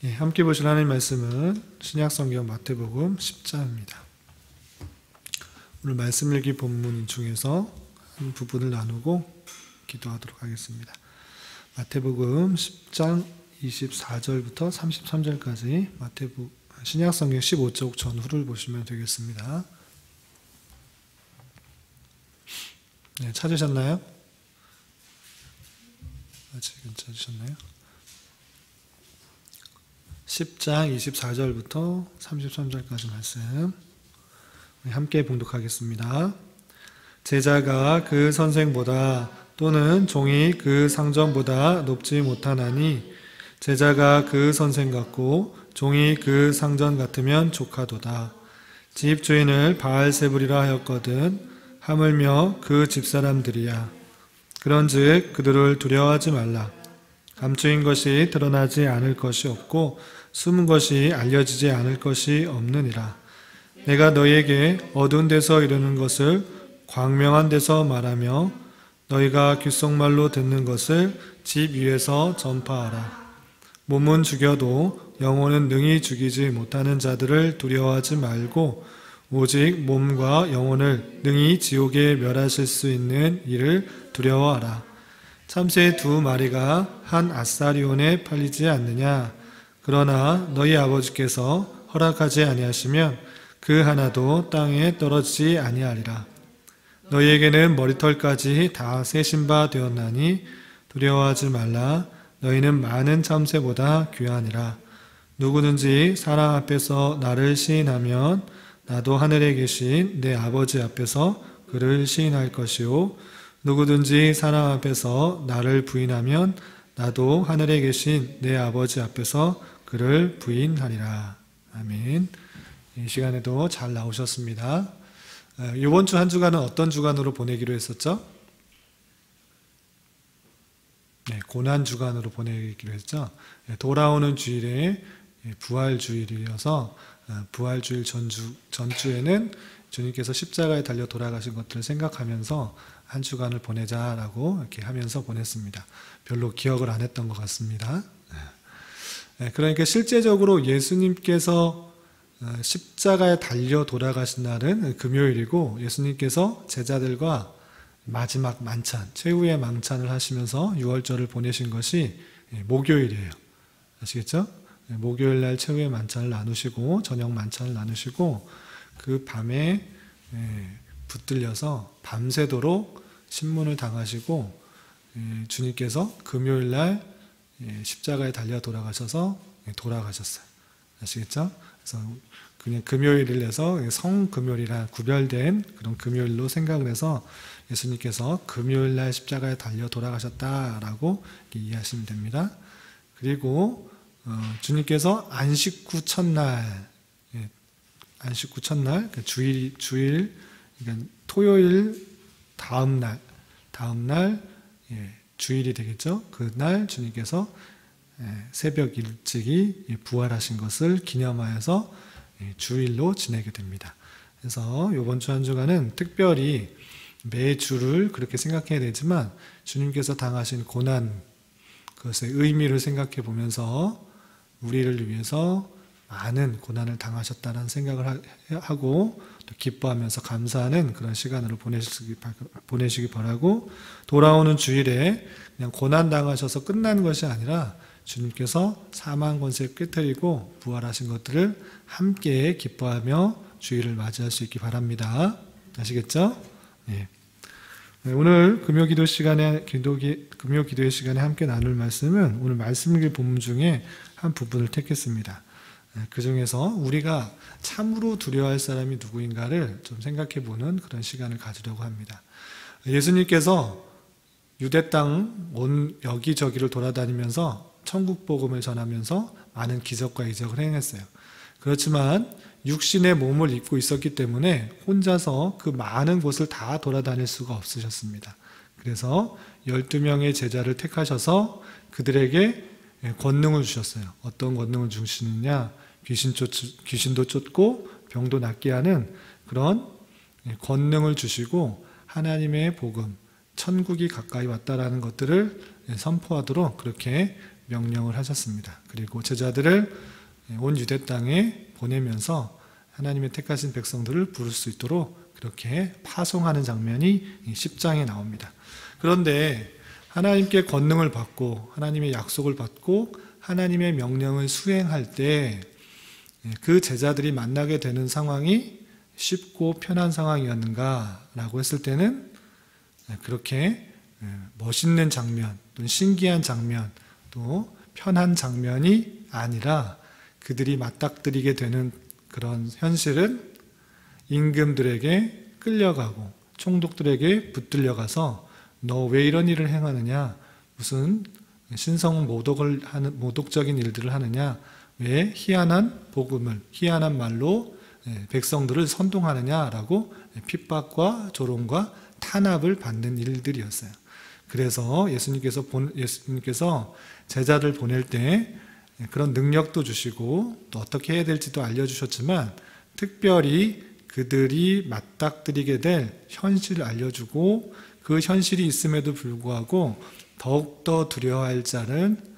예, 함께 보실 하나님 말씀은 신약성경 마태복음 10장입니다. 오늘 말씀 읽기 본문 중에서 한 부분을 나누고 기도하도록 하겠습니다. 마태복음 10장 24절부터 33절까지 신약성경 15쪽 전후를 보시면 되겠습니다. 네, 찾으셨나요? 아직은 찾으셨나요? 10장 24절부터 33절까지 말씀 함께 봉독하겠습니다. 제자가 그 선생보다 또는 종이 그 상전보다 높지 못하나니 제자가 그 선생 같고 종이 그 상전 같으면 족하도다. 집주인을 바알세불이라 하였거든 하물며 그 집사람들이야. 그런즉 그들을 두려워하지 말라. 감추인 것이 드러나지 않을 것이 없고 숨은 것이 알려지지 않을 것이 없느니라. 내가 너희에게 어두운 데서 이르는 것을 광명한 데서 말하며 너희가 귓속말로 듣는 것을 집 위에서 전파하라. 몸은 죽여도 영혼은 능히 죽이지 못하는 자들을 두려워하지 말고 오직 몸과 영혼을 능히 지옥에 멸하실 수 있는 이를 두려워하라. 참새 2마리가 한 아사리온에 팔리지 않느냐? 그러나 너희 아버지께서 허락하지 아니하시면 그 하나도 땅에 떨어지지 아니하리라. 너희에게는 머리털까지 다 세신 바 되었나니 두려워하지 말라. 너희는 많은 참새보다 귀하니라. 누구든지 사람 앞에서 나를 시인하면 나도 하늘에 계신 내 아버지 앞에서 그를 시인할 것이요 누구든지 사람 앞에서 나를 부인하면 나도 하늘에 계신 내 아버지 앞에서 그를 부인하리라. 아멘. 이 시간에도 잘 나오셨습니다. 이번 주 한 주간은 어떤 주간으로 보내기로 했었죠? 네, 고난 주간으로 보내기로 했죠. 돌아오는 주일에 부활주일이어서 부활주일 전주에는 주님께서 십자가에 달려 돌아가신 것들을 생각하면서 한 주간을 보내자라고 이렇게 하면서 보냈습니다. 별로 기억을 안 했던 것 같습니다. 그러니까 실제적으로 예수님께서 십자가에 달려 돌아가신 날은 금요일이고 예수님께서 제자들과 마지막 만찬, 최후의 만찬을 하시면서 유월절을 보내신 것이 목요일이에요. 아시겠죠? 목요일 날 최후의 만찬을 나누시고 저녁 만찬을 나누시고 그 밤에 붙들려서 밤새도록 신문을 당하시고 주님께서 금요일 날 십자가에 달려 돌아가셔서 돌아가셨어요. 아시겠죠? 그래서 그냥 금요일을 내서 성금요일이랑 구별된 그런 금요일로 생각을 해서 예수님께서 금요일 날 십자가에 달려 돌아가셨다라고 이해하시면 됩니다. 그리고 주님께서 안식 후 첫날, 그러니까 주일, 그러니까 토요일 다음 날 주일이 되겠죠. 그날 주님께서 새벽 일찍이 부활하신 것을 기념하여서 주일로 지내게 됩니다. 그래서 이번 주 한 주간은 특별히 매주를 그렇게 생각해야 되지만 주님께서 당하신 고난, 그것의 의미를 생각해 보면서 우리를 위해서 많은 고난을 당하셨다는 생각을 하고 또 기뻐하면서 감사하는 그런 시간으로 보내시기 바라고, 돌아오는 주일에 그냥 고난 당하셔서 끝난 것이 아니라 주님께서 사망 권세를 깨뜨리고 부활하신 것들을 함께 기뻐하며 주일을 맞이할 수 있기 바랍니다. 아시겠죠? 네. 오늘 금요 기도의 시간에 함께 나눌 말씀은 오늘 말씀 읽을 본문 중에 한 부분을 택했습니다. 그 중에서 우리가 참으로 두려워할 사람이 누구인가를 좀 생각해 보는 그런 시간을 가지려고 합니다. 예수님께서 유대 땅 온 여기저기를 돌아다니면서 천국 복음을 전하면서 많은 기적과 이적을 행했어요. 그렇지만 육신의 몸을 입고 있었기 때문에 혼자서 그 많은 곳을 다 돌아다닐 수가 없으셨습니다. 그래서 12명의 제자를 택하셔서 그들에게 권능을 주셨어요. 어떤 권능을 주시느냐? 귀신도 쫓고 병도 낫게 하는 그런 권능을 주시고 하나님의 복음, 천국이 가까이 왔다라는 것들을 선포하도록 그렇게 명령을 하셨습니다. 그리고 제자들을 온 유대 땅에 보내면서 하나님의 택하신 백성들을 부를 수 있도록 그렇게 파송하는 장면이 10장에 나옵니다. 그런데 하나님께 권능을 받고 하나님의 약속을 받고 하나님의 명령을 수행할 때 그 제자들이 만나게 되는 상황이 쉽고 편한 상황이었는가라고 했을 때는 그렇게 멋있는 장면, 또 신기한 장면, 또 편한 장면이 아니라 그들이 맞닥뜨리게 되는 그런 현실은 임금들에게 끌려가고 총독들에게 붙들려가서 너 왜 이런 일을 행하느냐, 무슨 신성 모독적인 일들을 하느냐, 왜 희한한 복음을 희한한 말로 백성들을 선동하느냐라고 핍박과 조롱과 탄압을 받는 일들이었어요. 그래서 예수님께서 제자를 보낼 때 그런 능력도 주시고 또 어떻게 해야 될지도 알려주셨지만 특별히 그들이 맞닥뜨리게 될 현실을 알려주고 그 현실이 있음에도 불구하고 더욱더 두려워할 자는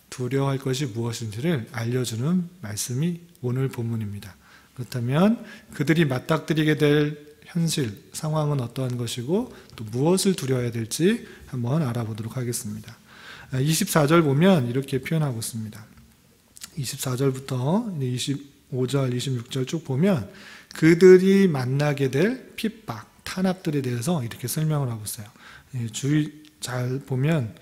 두려워할 것이 무엇인지를 알려주는 말씀이 오늘 본문입니다. 그렇다면 그들이 맞닥뜨리게 될 현실, 상황은 어떠한 것이고 또 무엇을 두려워해야 될지 한번 알아보도록 하겠습니다. 24절 보면 이렇게 표현하고 있습니다. 24절부터 25절, 26절 쭉 보면 그들이 만나게 될 핍박, 탄압들에 대해서 이렇게 설명을 하고 있어요. 주의 잘 보면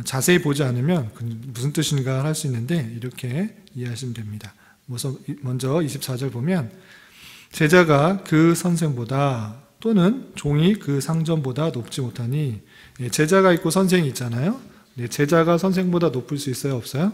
자세히 보지 않으면 무슨 뜻인가 할 수 있는데 이렇게 이해하시면 됩니다. 먼저 24절 보면 제자가 그 선생보다 또는 종이 그 상전보다 높지 못하니, 제자가 있고 선생이 있잖아요. 제자가 선생보다 높을 수 있어요? 없어요?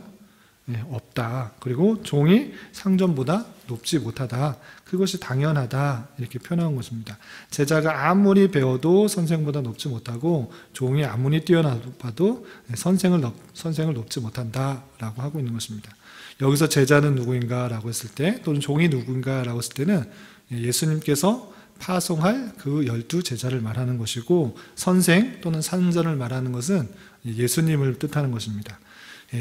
없다. 그리고 종이 상전보다 높지 못하다. 그것이 당연하다. 이렇게 표현한 것입니다. 제자가 아무리 배워도 선생보다 높지 못하고 종이 아무리 뛰어나봐도 선생을 높지 못한다라고 하고 있는 것입니다. 여기서 제자는 누구인가 라고 했을 때, 또는 종이 누구인가 라고 했을 때는 예수님께서 파송할 그 12 제자를 말하는 것이고, 선생 또는 상전을 말하는 것은 예수님을 뜻하는 것입니다.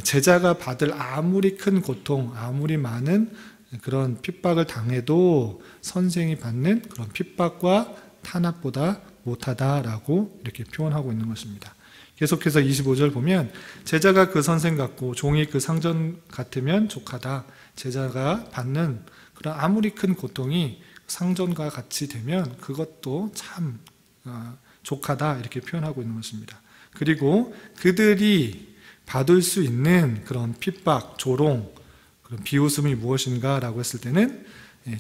제자가 받을 아무리 큰 고통, 아무리 많은 그런 핍박을 당해도 선생이 받는 그런 핍박과 탄압보다 못하다라고 이렇게 표현하고 있는 것입니다. 계속해서 25절 보면 제자가 그 선생 같고 종이 그 상전 같으면 족하다. 제자가 받는 그런 아무리 큰 고통이 상전과 같이 되면 그것도 참 족하다 이렇게 표현하고 있는 것입니다. 그리고 그들이 받을 수 있는 그런 핍박, 조롱, 그런 비웃음이 무엇인가 라고 했을 때는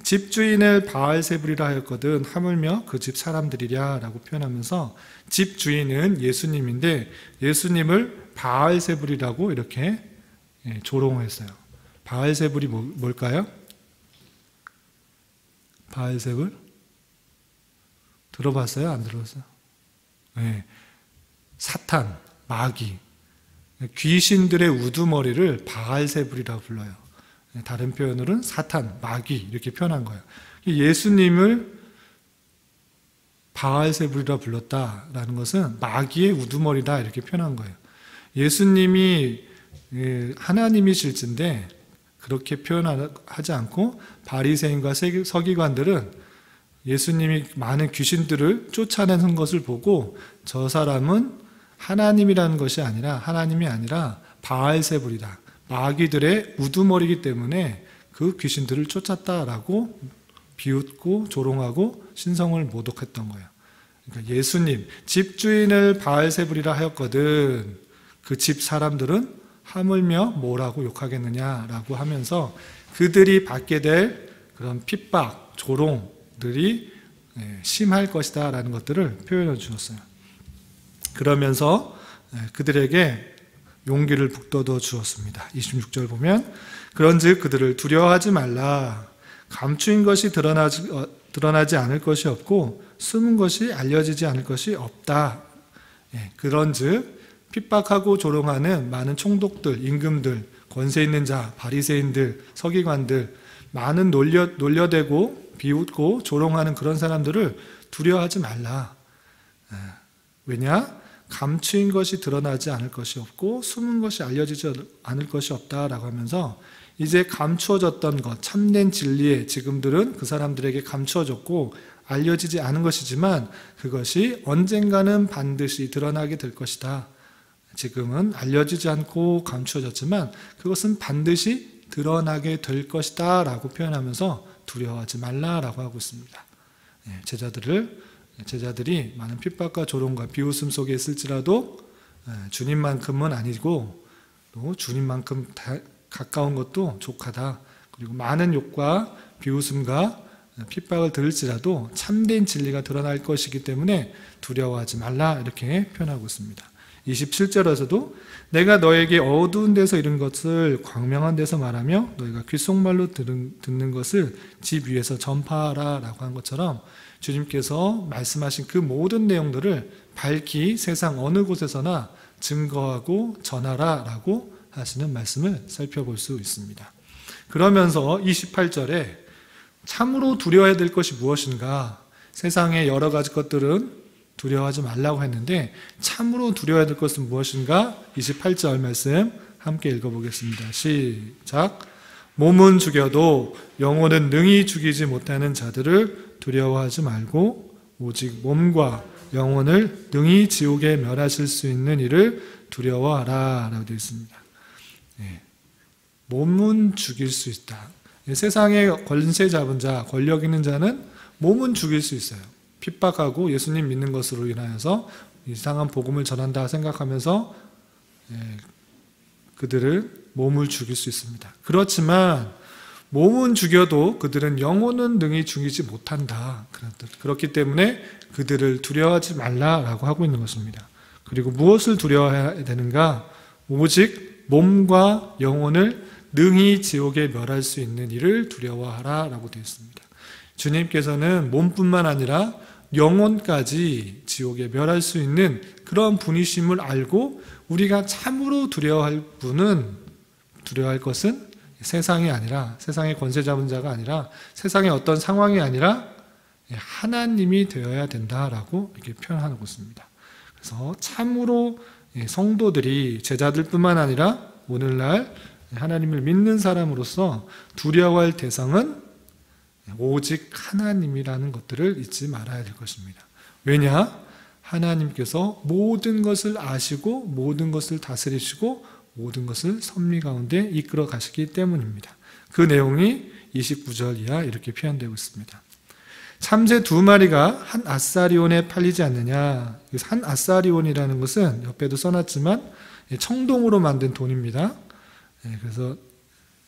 집주인을 바알세불이라 하였거든 하물며 그 집 사람들이랴 라고 표현하면서 집주인은 예수님인데 예수님을 바알세불이라고 이렇게 조롱했어요. 바알세불이 뭘까요? 바알세불? 들어봤어요? 안 들어봤어요? 네. 사탄, 마귀, 귀신들의 우두머리를 바알세불이라고 불러요. 다른 표현으로는 사탄, 마귀 이렇게 표현한 거예요. 예수님을 바알세불이라 불렀다라는 것은 마귀의 우두머리다 이렇게 표현한 거예요. 예수님이 하나님이실진데 그렇게 표현하지 않고 바리새인과 서기관들은 예수님이 많은 귀신들을 쫓아내는 것을 보고 저 사람은 하나님이라는 것이 아니라 하나님이 아니라 바알세불이다. 마귀들의 우두머리이기 때문에 그 귀신들을 쫓았다라고 비웃고 조롱하고 신성을 모독했던 거예요. 그러니까 예수님, 집주인을 바알세불이라 하였거든 그 집 사람들은 하물며 뭐라고 욕하겠느냐라고 하면서 그들이 받게 될 그런 핍박, 조롱들이 심할 것이다 라는 것들을 표현해 주셨어요. 그러면서 그들에게 용기를 북돋워 주었습니다. 26절 보면 그런즉 그들을 두려워하지 말라. 감추인 것이 드러나지 않을 것이 없고 숨은 것이 알려지지 않을 것이 없다. 그런즉 핍박하고 조롱하는 많은 총독들, 임금들, 권세 있는 자, 바리새인들, 서기관들, 많은 놀려대고 비웃고 조롱하는 그런 사람들을 두려워하지 말라. 왜냐? 감추인 것이 드러나지 않을 것이 없고 숨은 것이 알려지지 않을 것이 없다라고 하면서 이제 감추어졌던 것, 참된 진리에 지금들은 그 사람들에게 감추어졌고 알려지지 않은 것이지만 그것이 언젠가는 반드시 드러나게 될 것이다. 지금은 알려지지 않고 감추어졌지만 그것은 반드시 드러나게 될 것이다 라고 표현하면서 두려워하지 말라라고 하고 있습니다. 제자들이 많은 핍박과 조롱과 비웃음 속에 있을지라도 주님만큼은 아니고 또 주님만큼 가까운 것도 족하다. 그리고 많은 욕과 비웃음과 핍박을 들을지라도 참된 진리가 드러날 것이기 때문에 두려워하지 말라 이렇게 표현하고 있습니다. 27절에서도 내가 너에게 어두운 데서 이른 것을 광명한 데서 말하며 너희가 귓속말로 듣는 것을 집 위에서 전파하라 라고 한 것처럼 주님께서 말씀하신 그 모든 내용들을 밝히 세상 어느 곳에서나 증거하고 전하라 라고 하시는 말씀을 살펴볼 수 있습니다. 그러면서 28절에 참으로 두려워해야 될 것이 무엇인가? 세상의 여러 가지 것들은 두려워하지 말라고 했는데 참으로 두려워해야 될 것은 무엇인가? 28절 말씀 함께 읽어보겠습니다. 시작. 몸은 죽여도 영혼은 능히 죽이지 못하는 자들을 두려워하지 말고 오직 몸과 영혼을 능히 지옥에 멸하실 수 있는 이를 두려워하라 라고 되어 있습니다. 몸은 죽일 수 있다. 세상에 권세 잡은 자, 권력 있는 자는 몸은 죽일 수 있어요. 핍박하고 예수님 믿는 것으로 인하여서 이상한 복음을 전한다 생각하면서 그들을 몸을 죽일 수 있습니다. 그렇지만 몸은 죽여도 그들은 영혼은 능히 죽이지 못한다. 그렇기 때문에 그들을 두려워하지 말라라고 하고 있는 것입니다. 그리고 무엇을 두려워해야 되는가? 오직 몸과 영혼을 능히 지옥에 멸할 수 있는 일을 두려워하라 라고 되어 있습니다. 주님께서는 몸뿐만 아니라 영혼까지 지옥에 멸할 수 있는 그런 분이심을 알고 우리가 참으로 두려워할 것은 세상이 아니라 세상의 권세 잡은 자가 아니라 세상의 어떤 상황이 아니라 하나님이 되어야 된다라고 이렇게 표현하고 있습니다. 그래서 참으로 성도들이 제자들뿐만 아니라 오늘날 하나님을 믿는 사람으로서 두려워할 대상은 오직 하나님이라는 것들을 잊지 말아야 될 것입니다. 왜냐? 하나님께서 모든 것을 아시고 모든 것을 다스리시고 모든 것을 섭리 가운데 이끌어 가시기 때문입니다. 그 내용이 29절 이하 이렇게 표현되고 있습니다. 참새 2마리가 한 아사리온에 팔리지 않느냐. 한 아사리온이라는 것은 옆에도 써놨지만 청동으로 만든 돈입니다. 그래서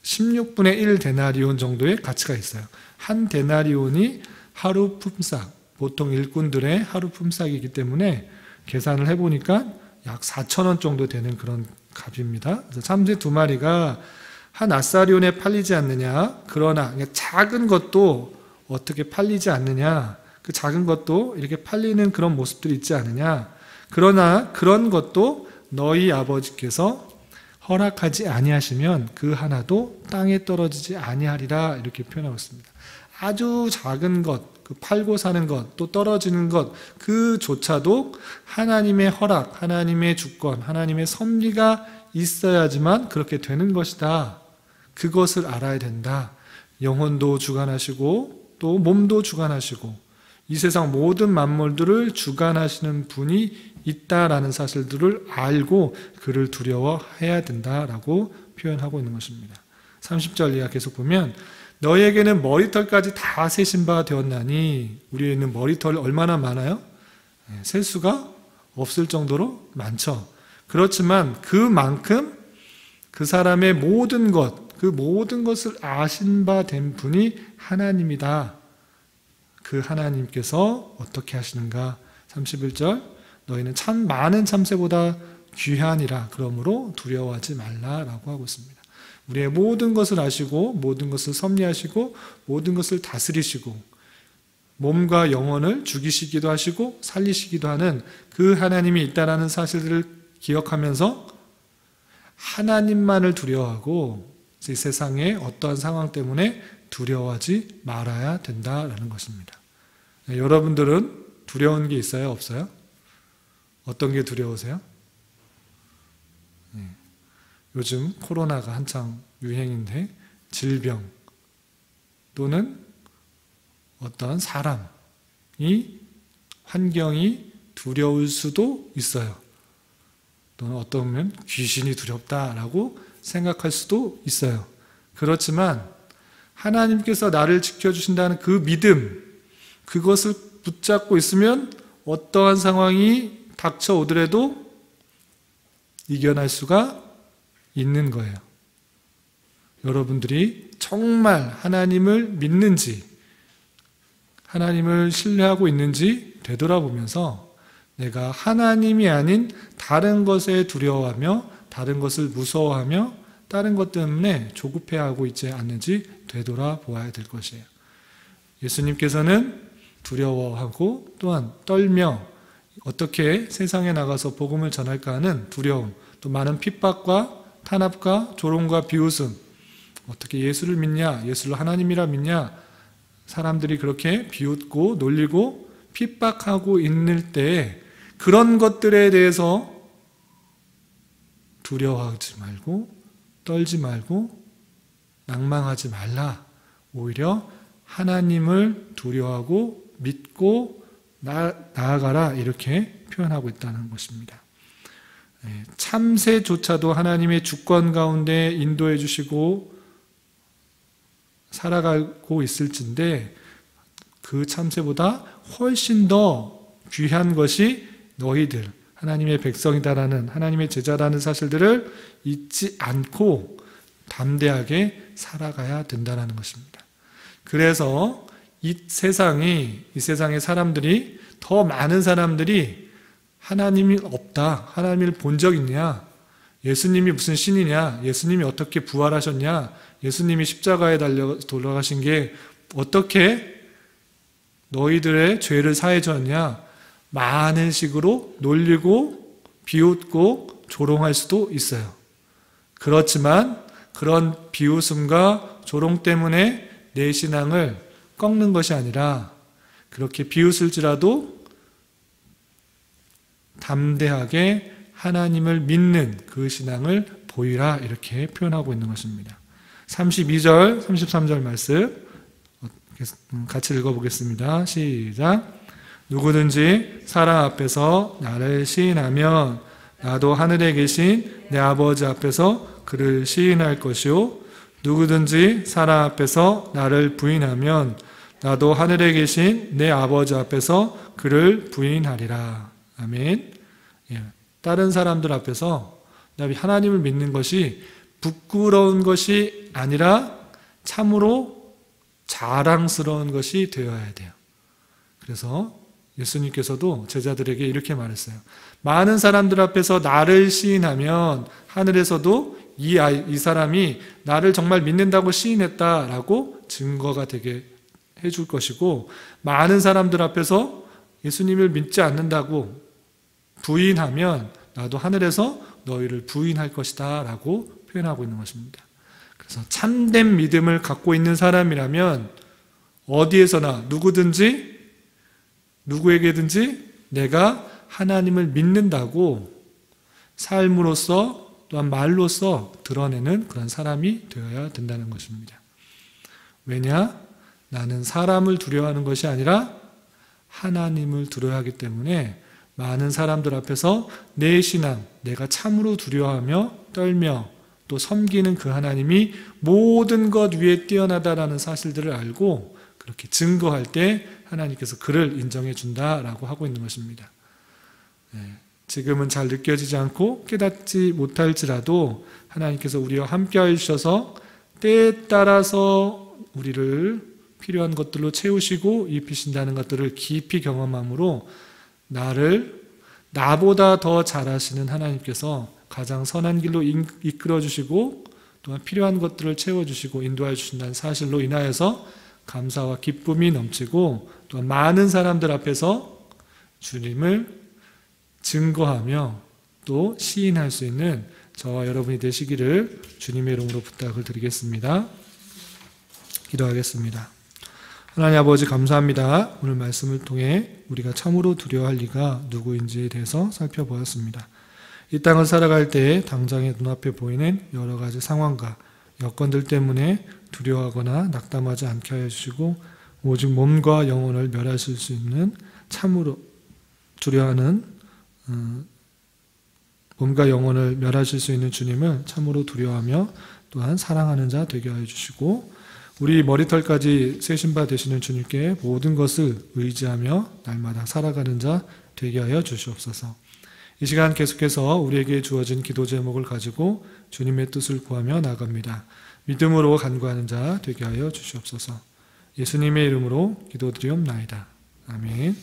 16분의 1 데나리온 정도의 가치가 있어요. 한 데나리온이 하루 품삯, 보통 일꾼들의 하루 품삯이기 때문에 계산을 해보니까 약 4,000원 정도 되는 그런 값입니다. 그래서 참새 2마리가 한 아사리온에 팔리지 않느냐. 그러나 작은 것도 어떻게 팔리지 않느냐. 그 작은 것도 이렇게 팔리는 그런 모습들이 있지 않느냐. 그러나 그런 것도 너희 아버지께서 허락하지 아니하시면 그 하나도 땅에 떨어지지 아니하리라 이렇게 표현하고 있습니다. 아주 작은 것, 그 팔고 사는 것, 또 떨어지는 것, 그조차도 하나님의 허락, 하나님의 주권, 하나님의 섭리가 있어야지만 그렇게 되는 것이다. 그것을 알아야 된다. 영혼도 주관하시고 또 몸도 주관하시고 이 세상 모든 만물들을 주관하시는 분이 있다라는 사실들을 알고 그를 두려워해야 된다라고 표현하고 있는 것입니다. 30절 이하 계속 보면 너희에게는 머리털까지 다 세신 바 되었나니 우리에는 머리털 얼마나 많아요? 셀 수가 없을 정도로 많죠. 그렇지만 그만큼 그 사람의 모든 것, 그 모든 것을 아신 바 된 분이 하나님이다. 그 하나님께서 어떻게 하시는가? 31절 너희는 참 많은 참새보다 귀하니라. 그러므로 두려워하지 말라라고 하고 있습니다. 우리의 모든 것을 아시고 모든 것을 섭리하시고 모든 것을 다스리시고 몸과 영혼을 죽이시기도 하시고 살리시기도 하는 그 하나님이 있다라는 사실들을 기억하면서 하나님만을 두려워하고 이 세상의 어떠한 상황 때문에 두려워하지 말아야 된다라는 것입니다. 여러분들은 두려운 게 있어요? 없어요? 어떤 게 두려우세요? 요즘 코로나가 한창 유행인데 질병 또는 어떤 사람이 환경이 두려울 수도 있어요. 또는 어떤 면은 귀신이 두렵다라고 생각할 수도 있어요. 그렇지만 하나님께서 나를 지켜주신다는 그 믿음, 그것을 붙잡고 있으면 어떠한 상황이 닥쳐오더라도 이겨낼 수가 있는 거예요. 여러분들이 정말 하나님을 믿는지, 하나님을 신뢰하고 있는지 되돌아보면서 내가 하나님이 아닌 다른 것에 두려워하며 다른 것을 무서워하며 다른 것 때문에 조급해하고 있지 않는지 되돌아보아야 될 것이에요. 예수님께서는 두려워하고 또한 떨며 어떻게 세상에 나가서 복음을 전할까 하는 두려움, 또 많은 핍박과 탄압과 조롱과 비웃음, 어떻게 예수를 믿냐, 예수를 하나님이라 믿냐, 사람들이 그렇게 비웃고 놀리고 핍박하고 있는 때에 그런 것들에 대해서 두려워하지 말고 떨지 말고 낭망하지 말라. 오히려 하나님을 두려워하고 믿고 나아가라, 이렇게 표현하고 있다는 것입니다. 참새조차도 하나님의 주권 가운데 인도해 주시고 살아가고 있을진데 그 참새보다 훨씬 더 귀한 것이 너희들, 하나님의 백성이다라는, 하나님의 제자라는 사실들을 잊지 않고 담대하게 살아가야 된다는 것입니다. 그래서 이 세상의 사람들이, 더 많은 사람들이 하나님이 없다, 하나님을 본 적 있냐, 예수님이 무슨 신이냐, 예수님이 어떻게 부활하셨냐, 예수님이 십자가에 달려 돌아가신 게 어떻게 너희들의 죄를 사해 줬냐, 많은 식으로 놀리고 비웃고 조롱할 수도 있어요. 그렇지만 그런 비웃음과 조롱 때문에 내 신앙을 꺾는 것이 아니라 그렇게 비웃을지라도 담대하게 하나님을 믿는 그 신앙을 보이라, 이렇게 표현하고 있는 것입니다. 32절, 33절 말씀 같이 읽어보겠습니다. 시작. 누구든지 사람 앞에서 나를 시인하면 나도 하늘에 계신 내 아버지 앞에서 그를 시인할 것이요, 누구든지 사람 앞에서 나를 부인하면 나도 하늘에 계신 내 아버지 앞에서 그를 부인하리라. 아멘. 다른 사람들 앞에서 하나님을 믿는 것이 부끄러운 것이 아니라 참으로 자랑스러운 것이 되어야 돼요. 그래서 예수님께서도 제자들에게 이렇게 말했어요. 많은 사람들 앞에서 나를 시인하면 하늘에서도 이 사람이 나를 정말 믿는다고 시인했다라고 증거가 되게 해줄 것이고, 많은 사람들 앞에서 예수님을 믿지 않는다고 부인하면 나도 하늘에서 너희를 부인할 것이다 라고 표현하고 있는 것입니다. 그래서 참된 믿음을 갖고 있는 사람이라면 어디에서나 누구든지 누구에게든지 내가 하나님을 믿는다고 삶으로서 또한 말로써 드러내는 그런 사람이 되어야 된다는 것입니다. 왜냐? 나는 사람을 두려워하는 것이 아니라 하나님을 두려워하기 때문에 많은 사람들 앞에서 내 신앙, 내가 참으로 두려워하며 떨며 또 섬기는 그 하나님이 모든 것 위에 뛰어나다라는 사실들을 알고 그렇게 증거할 때 하나님께서 그를 인정해 준다라고 하고 있는 것입니다. 지금은 잘 느껴지지 않고 깨닫지 못할지라도 하나님께서 우리와 함께하여 주셔서 때에 따라서 우리를 필요한 것들로 채우시고 입히신다는 것들을 깊이 경험함으로 나보다 더 잘하시는 하나님께서 가장 선한 길로 이끌어 주시고 또한 필요한 것들을 채워주시고 인도해 주신다는 사실로 인하여서 감사와 기쁨이 넘치고 또한 많은 사람들 앞에서 주님을 증거하며 또 시인할 수 있는 저와 여러분이 되시기를 주님의 이름으로 부탁을 드리겠습니다. 기도하겠습니다. 하나님 아버지 감사합니다. 오늘 말씀을 통해 우리가 참으로 두려워할 이가 누구인지에 대해서 살펴보았습니다. 이 땅을 살아갈 때 당장의 눈앞에 보이는 여러 가지 상황과 여건들 때문에 두려워하거나 낙담하지 않게 하여 주시고 오직 몸과 영혼을 멸하실 수 있는 참으로 두려워하는 몸과 영혼을 멸하실 수 있는 주님을 참으로 두려워하며 또한 사랑하는 자 되게 하여 주시고 우리 머리털까지 세신 바 되시는 주님께 모든 것을 의지하며 날마다 살아가는 자 되게 하여 주시옵소서. 이 시간 계속해서 우리에게 주어진 기도 제목을 가지고 주님의 뜻을 구하며 나아갑니다. 믿음으로 간구하는 자 되게 하여 주시옵소서. 예수님의 이름으로 기도드리옵나이다. 아멘.